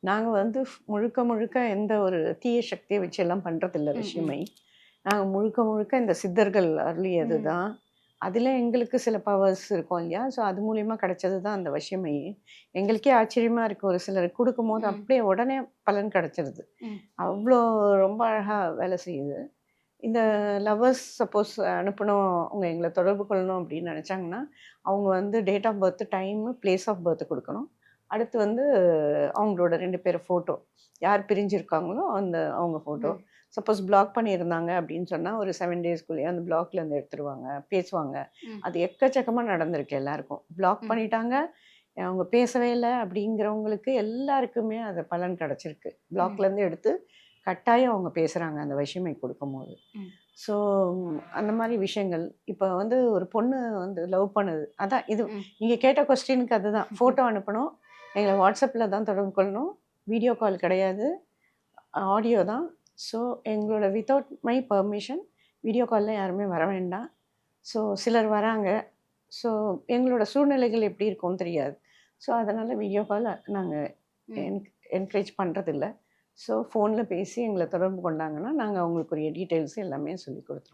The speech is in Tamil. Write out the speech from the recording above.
நாங்க வந்து முழுக்க முழுக்க எந்த ஒரு தீய சக்திய வச்செல்லாம் பண்றதில்ல ம், ம். விஷயமை. நாங்க முழுக்க முழுக்க இந்த சித்தர்கள் அருளியது ம். தான். அதில எங்களுக்கு சில பவர்ஸ் இருக்கும் இல்லையா? ஸோ அது மூலியமா கிடைச்சது தான் அந்த வசியமையே. எங்களுக்கே ஆச்சரியமா இருக்கு. ஒரு சிலருக்கு குடுக்கும்போது ம். அப்படியே உடனே பலன் கிடைச்சிருது. ம். அவ்ளோ ரொம்ப அழகா வேலை செய்யுது. இந்த லவ்வர்ஸ் சப்போஸ் அனுப்பணும், அவங்க எங்கள தொடர்பு கொள்ளணும் அப்படின்னு நெனச்சாங்கன்னா, அவங்க வந்து date of birth, time, place of birth குடுக்கணும். அடுத்து வந்து அவங்களோட 2 பேர் ஃபோட்டோ. யார் பிரிஞ்சிருக்காங்களோ அந்த அவங்க ஃபோட்டோ. ம். சப்போஸ் பிளாக் பண்ணியிருந்தாங்க அப்படின்னு சொன்னா, ஒரு 7 டேஸ்க்குள்ளேயே அந்த பிளாக்லேருந்து எடுத்துருவாங்க. பேசுவாங்க. ம். அது எக்கச்சக்கமா நடந்திருக்கு எல்லாருக்கும். பிளாக் ம். பண்ணிட்டாங்க, அவங்க பேசவே இல்ல அப்படிங்கிறவங்களுக்கு எல்லாருக்குமே அது பலன் கிடைச்சிருக்கு. ம். பிளாக்லேருந்து எடுத்து கட்டாயம் அவங்க பேசுறாங்க அந்த வசியமை குடுக்கும்போது. ம். ஸோ, அந்த மாரி விஷயங்கள். இப்ப வந்து ஒரு பொண்ணு வந்து லவ் பண்ணுது. அதான் இது ம். நீங்க கேட்ட கொஸ்டினுக்கு அதுதான். ஃபோட்டோ அனுப்பணும். எங்கள WhatsAppல தான் தொடர்பு கொள்ளணும். வீடியோ கால் கிடையாது. ஆடியோ தான். ஸோ, எங்களோட வித்தவுட் மை பெர்மிஷன் வீடியோ கால்ல யாருமே வர வேண்டாம். ஸோ, சிலர் வராங்க. ஸோ, எங்களோட சூழ்நிலைகள் எப்படி இருக்கும்னு தெரியாது. ஸோ, அதனால வீடியோ கால் நாங்க ம். என்கரேஜ் பண்றதில்ல. ஸோ, ஃபோன்ல பேசி எங்கள தொடர்பு கொண்டாங்கன்னா, நாங்க அவங்களுக்குரிய டீட்டெயில்ஸ் எல்லாமே சொல்லிக் குடுத்துருவோம்.